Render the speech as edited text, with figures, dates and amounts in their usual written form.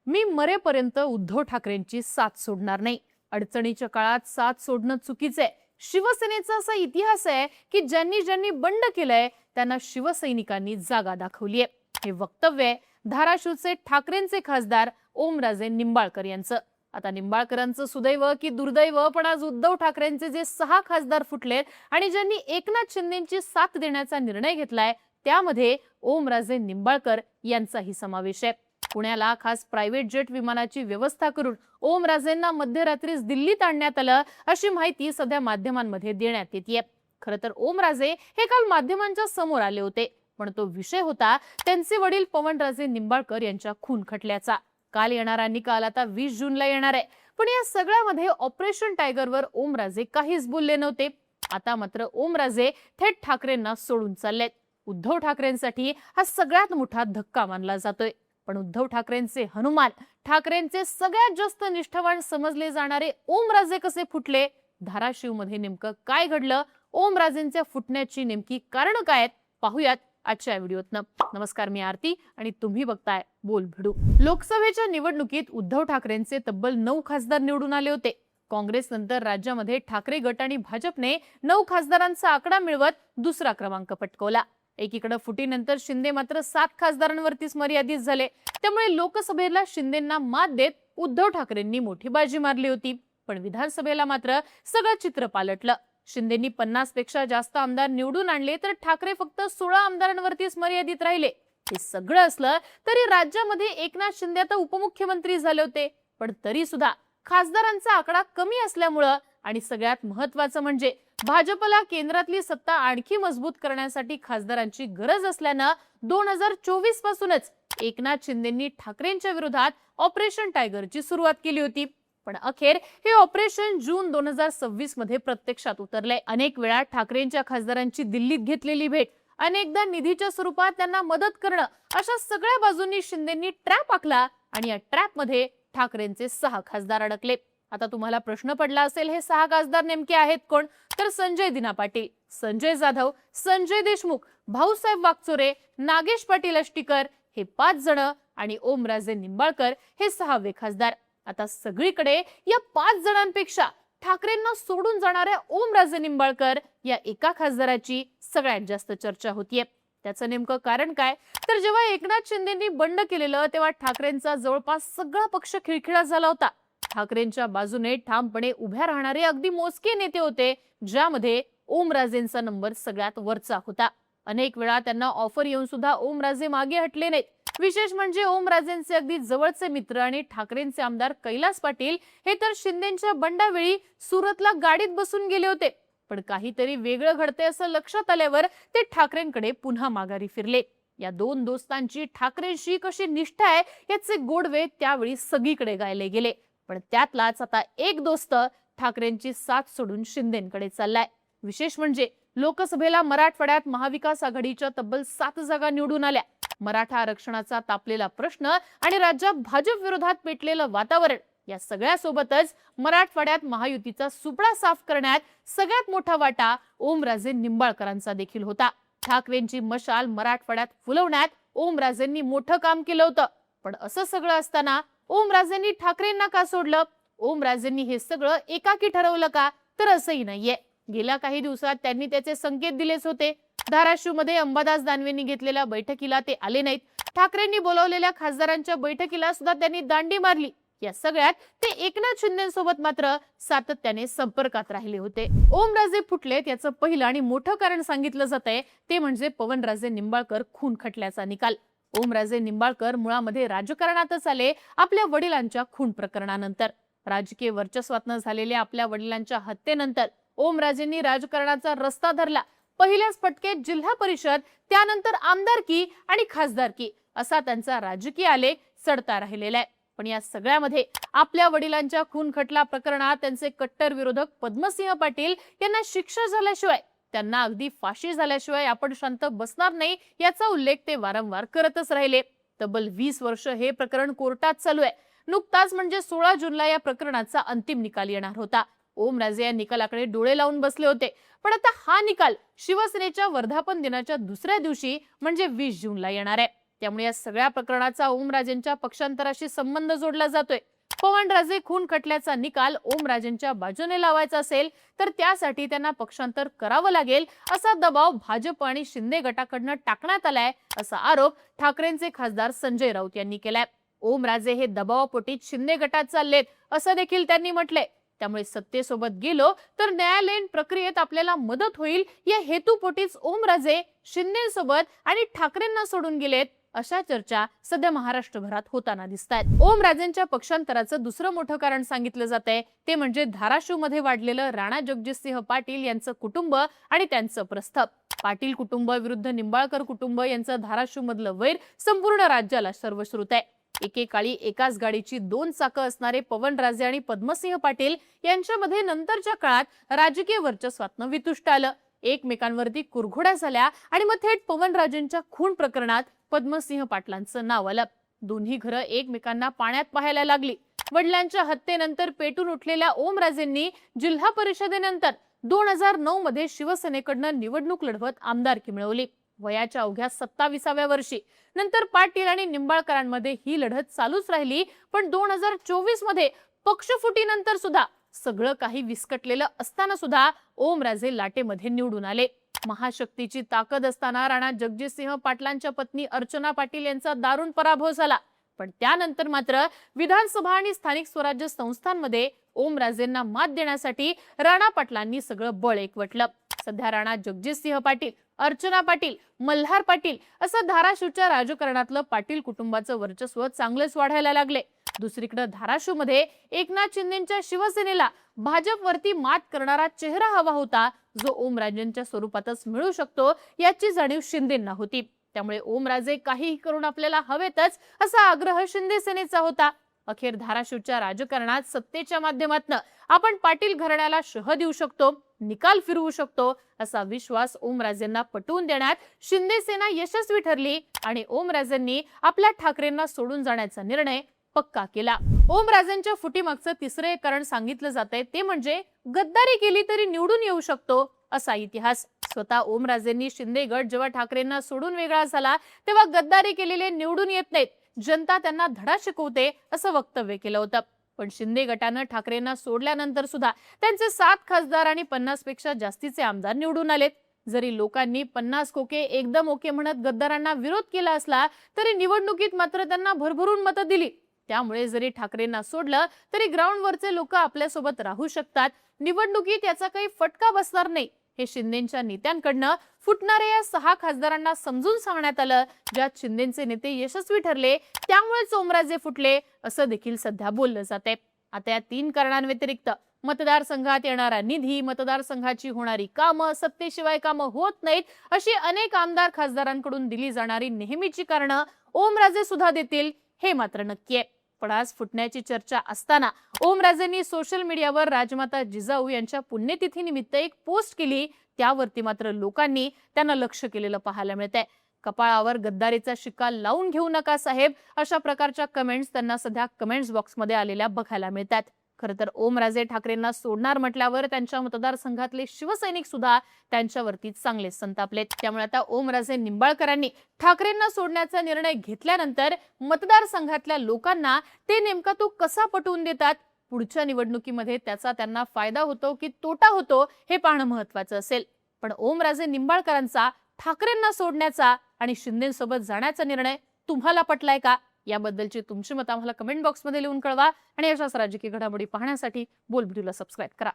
मी मरेपर्यंत उद्धव ठाकरेंची साथ सोडणार नाही. अडचणीच्या काळात साथ सोडणं चुकीचं आहे. शिवसेनेचा असा इतिहास आहे की ज्यांनी ज्यांनी बंड केलंय त्यांना शिवसैनिकांनी जागा दाखवलीये. हे वक्तव्य आहे धाराशिवचे ठाकरेंचे खासदार ओमराजे निंबाळकर यांचं. आता निंबाळकरांचं सुदैव की दुर्दैव, पण आज उद्धव ठाकरेंचे जे 6 खासदार फुटलेत आणि ज्यांनी एकनाथ शिंदेंची साथ देण्याचा निर्णय घेतलाय त्यामध्ये ओमराजे निंबाळकर यांचाही समावेश आहे. पुण्याला खास प्रायव्हेट जेट विमानाची व्यवस्था करून ओमराजेंना मध्यरात्रीच दिल्लीत आणण्यात आलं अशी माहिती सध्या माध्यमांमध्ये देण्यात येते. खरं तर ओमराजे हे काल माध्यमांच्या समोर आले होते, पण तो विषय होता त्यांचे वडील पवनराजे निंबाळकर यांच्या खून खटल्याचा. काल येणारा निकाल आता 20 जूनला येणार आहे, पण या सगळ्यामध्ये ऑपरेशन टायगरवर ओमराजे काहीच बोलले नव्हते. आता मात्र ओमराजे थेट ठाकरेंना सोडून चाललेत. उद्धव ठाकरेंसाठी हा सगळ्यात मोठा धक्का मानला जातोय. पण उद्धव ठाकरेंचे हनुमान, ठाकरेंचे सगळ्यात जास्त निष्ठावान समजले जाणारे ओमराजे कसे फुटले? धाराशिव मध्ये नेमकं काय घडलं? ओमराजेंच्या फुटण्याची नेमकी कारण काय आहेत? पाहूयात आजच्या व्हिडिओतनं. नमस्कार, मी आरती आणि तुम्ही बघताय बोल भिडू. लोकसभेच्या निवडणुकीत उद्धव ठाकरेंचे तब्बल 9 खासदार निवडून आले होते. काँग्रेस नंतर राज्यामध्ये ठाकरे गट आणि भाजपने 9 खासदारांचा आकडा मिळवत दुसरा क्रमांक पटकावला. एकीकडे फुटीनंतर शिंदे मात्र 7 खासदारांवरतीच मर्यादित झाले. त्यामुळे लोकसभेला शिंदेंना मात देत उद्धव ठाकरेंनी मोठी बाजी मारली होती. पण विधानसभेला मात्र सगळं चित्र पालटलं. शिंदेंनी 50 पेक्षा जास्त आमदार निवडून आणले तर ठाकरे फक्त 16 आमदारांवरतीच मर्यादित राहिले. हे सगळं असलं तरी राज्यामध्ये एकनाथ शिंदे आता उपमुख्यमंत्री झाले होते. पण तरी सुद्धा खासदारांचा आकडा कमी असल्यामुळं आणि सगळ्यात महत्त्वाचं म्हणजे भाजपला केंद्रातली सत्ता आणखी मजबूत करण्यासाठी खासदारांची गरज असल्यानं 2024 पासूनच एकनाथ शिंदेंनी ठाकरेंच्या विरोधात ऑपरेशन टायगरची सुरुवात केली होती. पण अखेर हे ऑपरेशन जून 2026 मध्ये प्रत्यक्षात उतरले. अनेक वेळा ठाकरेंच्या खासदारांची दिल्लीत घेतलेली भेट, अनेकदा निधीच्या स्वरूपात त्यांना मदत करणं, अशा सगळ्या बाजूंनी शिंदेंनी ट्रॅप आखला आणि या ट्रॅप मध्ये ठाकरेंचे 6 खासदार अडकले. आता तुम्हाला प्रश्न पडला असेल, हे 6 खासदार नेमके आहेत कोण? तर संजय दिना पाटील, संजय जाधव, संजय देशमुख, भाऊसाहेब वागचोरे, नागेश पाटील अष्टीकर हे 5 जण आणि ओमराजे निंबाळकर हे 6वे खासदार. आता सगळीकडे या 5 जणांपेक्षा ठाकरेंना सोडून जाणाऱ्या ओमराजे निंबाळकर या एका खासदाराची सगळ्यात जास्त चर्चा होतीये. त्याचं नेमकं कारण काय? तर जेव्हा एकनाथ शिंदेंनी बंड केलेलं तेव्हा ठाकरेंचा जवळपास सगळा पक्ष खिळखिळा झाला होता. ठाकरेंच्या बाजूने ठामपणे उभ्या राहणारे अगदी मोजके नेते होते, ज्यामध्ये ओमराजेंचा नंबर सगळ्यात वरचा होता. अनेक वेळा त्यांना ऑफर येऊन सुद्धा ओमराजे मागे हटले नाहीत. विशेष म्हणजे ओमराजेंचे अगदी जवळचे मित्र आणि ठाकरेंचे आमदार कैलास पाटील हे तर शिंदेंच्या बंडावेळी सुरतला गाडीत बसून गेले होते. पण काहीतरी वेगळं घडते असं लक्षात आल्यावर ते ठाकरेंकडे पुन्हा माघारी फिरले. या 2 दोस्तांची ठाकरेंशी कशी निष्ठा आहे याचे गोडवे त्यावेळी सगळीकडे गायले गेले. पण त्यातलाच आता एक दोस्त ठाकरेंची साथ सोडून शिंदेंकडे चाललाय. विशेष म्हणजे लोकसभेला मराठवाड्यात महाविकास आघाडीच्या तब्बल 7 जागा निवडून आल्या. मराठा आरक्षणाचा तापलेला प्रश्न आणि राज्यात भाजप विरोधात पेटलेलं वातावरण या सगळ्या सोबतच मराठवाड्यात महायुतीचा सुपडा साफ करण्यात सगळ्यात मोठा वाटा ओमराजे निंबाळकरांचा देखील होता. ठाकरेंची मशाल मराठवाड्यात फुलवण्यात ओमराजेंनी मोठं काम केलं होतं. पण असं सगळं असताना ओमराजेंनी ठाकरेंना का सोडलं? ओमराजेंनी हे सगळं एकाकी ठरवलं का? तर असंही नाहीये. गेल्या काही दिवसात त्यांनी त्याचे संकेत दिलेच होते. धाराशिवमध्ये अंबादास दानवेंनी घेतलेल्या बैठकीला ते आले नाहीत. ठाकरेंनी बोलावलेल्या खासदारांच्या बैठकीला सुद्धा त्यांनी दांडी मारली. या सगळ्यात ते एकनाथ शिंदेसोबत मात्र सातत्याने संपर्कात राहिले होते. ओमराजे फुटलेत याचं पहिलं आणि मोठं कारण सांगितलं जातंय ते म्हणजे पवनराजे निंबाळकर खून खटल्याचा निकाल. ओमराजे निंबाळकर मुळामध्ये राजकारणातच आले आपल्या वडिलांच्या खून प्रकरणानंतर. राजकीय वर्चस्वातनं झालेल्या आपल्या वडिलांच्या हत्येनंतर ओमराजेंनी राजकारणाचा रस्ता धरला. पहिल्याच फटकेत जिल्हा परिषद, त्यानंतर आमदारकी आणि खासदारकी असा त्यांचा राजकीय आलेख चढता राहिलेला आहे. पण या सगळ्यामध्ये आपल्या वडिलांच्या खून खटला प्रकरणात त्यांचे कट्टर विरोधक पद्मसिंह पाटील यांना शिक्षा झाल्याशिवाय, त्यांना अगदी फाशी झाल्याशिवाय आपण शांत बसणार नाही याचा उल्लेख ते वारंवार करतच राहिले. तब्बल 20 वर्ष हे प्रकरण कोर्टात चालू आहे. नुकताच म्हणजे 16 जूनला या प्रकरणाचा अंतिम निकाल येणार होता. ओमराजे या निकालाकडे डोळे लावून बसले होते. पण आता हा निकाल शिवसेनेच्या वर्धापन दिनाच्या दुसऱ्या दिवशी म्हणजे 20 जूनला येणार आहे. त्यामुळे या सगळ्या प्रकरणाचा ओमराजेंच्या पक्षांतराशी संबंध जोडला जातोय. पवनराजे खून खटल्याचा निकाल ओमराजेंच्या बाजूने लावायचा असेल तर त्यासाठी त्यांना पक्षांतर करावं लागेल असा दबाव भाजप आणि शिंदे गटाकडनं टाकण्यात आलाय, असा आरोप ठाकरेंचे खासदार संजय राऊत यांनी केलाय. ओमराजे हे दबावापोटी शिंदे गटात चाललेत असं देखील त्यांनी म्हटलंय. त्यामुळे सत्तेसोबत गेलो तर न्यायालयीन प्रक्रियेत आपल्याला मदत होईल या हेतूपोटीच ओमराजे शिंदेसोबत आणि ठाकरेंना सोडून गेलेत, अशा चर्चा सध्या महाराष्ट्रभरात होताना दिसतायत. ओमराजेंच्या पक्षांतराचं दुसरं मोठं कारण सांगितलं जात आहे ते म्हणजे धाराशिवमध्ये वाढलेलं राणा जगजितसिंह पाटील यांचं कुटुंब आणि त्यांचं प्रस्थाप. पाटील कुटुंब विरुद्ध निंबाळकर कुटुंब यांचं धाराशिव मधलं वैर संपूर्ण राज्याला सर्वश्रुत आहे. एकेकाळी एकाच गाडीची 2 चाकं असणारे पवनराजे आणि पद्मसिंह पाटील यांच्यामध्ये नंतरच्या काळात राजकीय वर्चस्वातनं वितुष्ट आलं. एकमेकांवरती कुरघोड्या झाल्या आणि मग थेट पवनराजेंच्या खून प्रकरणात पद्मसिंह पाटलांचं नाव आलं. दोन्ही घरं एकमेकांना पाण्यात पाहायला लागली. वडिलांच्या हत्येनंतर पेटून उठलेल्या ओमराजेंनी जिल्हा परिषदेनंतर 2009 मध्ये शिवसेनेकडनं निवडणूक लढवत आमदारकी मिळवली. वयाच्या अवघ्या 27व्या वर्षी नंतर पाटील आणि निंबाळकरांमध्ये ही लढत चालूच राहिली. पण 2024 मध्ये पक्षफुटीनंतर सुद्धा सगळं काही विस्कटलेलं असताना सुद्धा ओमराजे लाटेमध्ये निवडून आले. महाशक्तीची ताकद असताना राणा जगजितसिंह पाटलांच्या पत्नी अर्चना पाटील यांचा दारुण पराभव झाला. पण त्यानंतर मात्र विधानसभा आणि स्थानिक स्वराज्य संस्थांमध्ये ओमराजेंना मात देण्यासाठी राणा पाटलांनी सगळं बळ एकवटलं. सध्या राणा जगजितसिंह पाटील, अर्चना पाटील, मल्हार पाटील असं धाराशिवच्या राजकारणातलं पाटील कुटुंबाचं वर्चस्व चांगलेच वाढायला लागले. दुसरीकडे धाराशिवमध्ये एकनाथ शिंदेच्या शिवसेनेला भाजपवरती मात करणारा चेहरा हवा होता, जो ओमराजेंच्या स्वरूपातच मिळू शकतो याची जाणीव शिंदेंना होती. त्यामुळे ओमराजे काहीही करून आपल्याला हवेतच असा आग्रह शिंदे सेनेचा होता. अखेर धाराशिवच्या राजकारणात सत्तेच्या माध्यमातून आपण पाटील घराण्याला शह देऊ शकतो, निकाल फिरवू शकतो असा विश्वास ओमराजेंना पटवून देण्यात शिंदे सेना यशस्वी ठरली आणि ओमराजेंनी आपल्या ठाकरेंना सोडून जाण्याचा निर्णय पक्का केला. ओमराजेंच्या फुटीमागचं तिसरं एक कारण सांगितलं जातंय ते म्हणजे गद्दारी केली तरी निवडून येऊ शकतो असा इतिहास. स्वतः ओमराजेंनी शिंदे गट जेव्हा ठाकरेंना सोडून वेगळा झाला तेव्हा गद्दारी केलेले निवडून येत नाहीत, जनता त्यांना धडा शिकवते असं वक्तव्य केलं होतं. पण शिंदे गटानं ठाकरेंना सोडल्यानंतर सुद्धा त्यांचे 7 खासदार आणि 50 पेक्षा जास्तीचे आमदार निवडून आलेत. जरी लोकांनी 50 खोके एकदम ओके म्हणत गद्दारांना विरोध केला असला तरी निवडणुकीत मात्र त्यांना भरभरून मतं दिली. त्यामुळे जरी ठाकरेंना सोडलं तरी ग्राउंडवरचे लोक आपल्यासोबत राहू शकतात. निवडणुकीत याचा काही फटका बसणार नाही हे शिंदेच्या नेत्यांकडनं फुटणाऱ्या या 6 खासदारांना समजून सांगण्यात आलं. ज्यात शिंदेचे नेते यशस्वी ठरले त्यामुळेच ओमराजे फुटले असं देखील सध्या बोललं जाते. आता या 3 कारणांव्यतिरिक्त मतदारसंघात येणारा निधी, मतदारसंघाची होणारी कामं, सत्तेशिवाय कामं होत नाहीत अशी अनेक आमदार खासदारांकडून दिली जाणारी नेहमीची कारणं ओमराजे सुद्धा देतील हे मात्र नक्की आहे. पण आज फुटण्याची चर्चा असताना ओमराजेंनी सोशल मीडियावर राजमाता जिजाऊ यांच्या पुण्यतिथीनिमित्त एक पोस्ट केली. त्यावरती मात्र लोकांनी त्यांना लक्ष केलेलं पाहायला मिळतंय. कपाळावर गद्दारीचा शिक्का लावून घेऊ नका साहेब अशा प्रकारच्या कमेंट्स त्यांना सध्या कमेंट्स बॉक्समध्ये आलेल्या बघायला मिळतात. खरं तर ओमराजे ठाकरेंना सोडणार म्हटल्यावर त्यांच्या मतदारसंघातले शिवसैनिक सुद्धा त्यांच्यावरती चांगलेच संतापलेत. त्यामुळे आता ओमराजे निंबाळकरांनी ठाकरेंना सोडण्याचा निर्णय घेतल्यानंतर मतदारसंघातल्या लोकांना ते नेमका तो कसा पटवून देतात, पुढच्या निवडणुकीमध्ये त्याचा त्यांना फायदा होतो की तोटा होतो हे पाहणं महत्वाचं असेल. पण ओमराजे निंबाळकरांचा ठाकरेंना सोडण्याचा आणि शिंदेसोबत जाण्याचा निर्णय तुम्हाला पटलाय का? याबद्दलची तुमची मतं आम्हाला कमेंट बॉक्समध्ये लिहून कळवा आणि अशाच राजकीय घडामोडी पाहण्यासाठी बोल व्हिडिओला सबस्क्राईब करा.